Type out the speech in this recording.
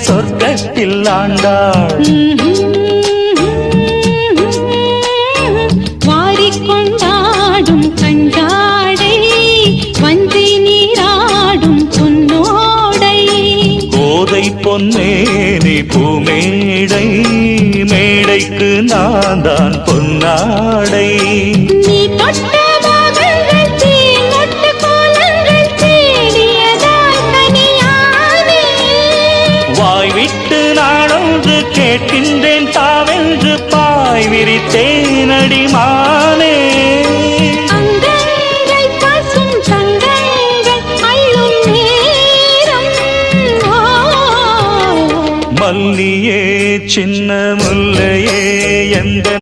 சொர்க்கத்தில் ஆண்டாள். வாரிக்கொண்டாடும் கண்டாடை வஞ்சி நீராடும் பொன்னோடை கோதை பொன்னேனி பூமேடை மேடைக்கு நான் தான் பொன்னாடை. நீ தொட்ட பாகங்கள் தீங்கொட்டு கோலங்கள் தேடியதால் கனியானே. வாய் விட்டு நாடொன்று கேட்கின்றேன் தாவென்று பாய் விரித்தேனடி மானே. அங்கங்கள் பசும் தங்கங்கள் அள்ளும் நேரம். மல்லியே சின்ன முல்லையே எந்த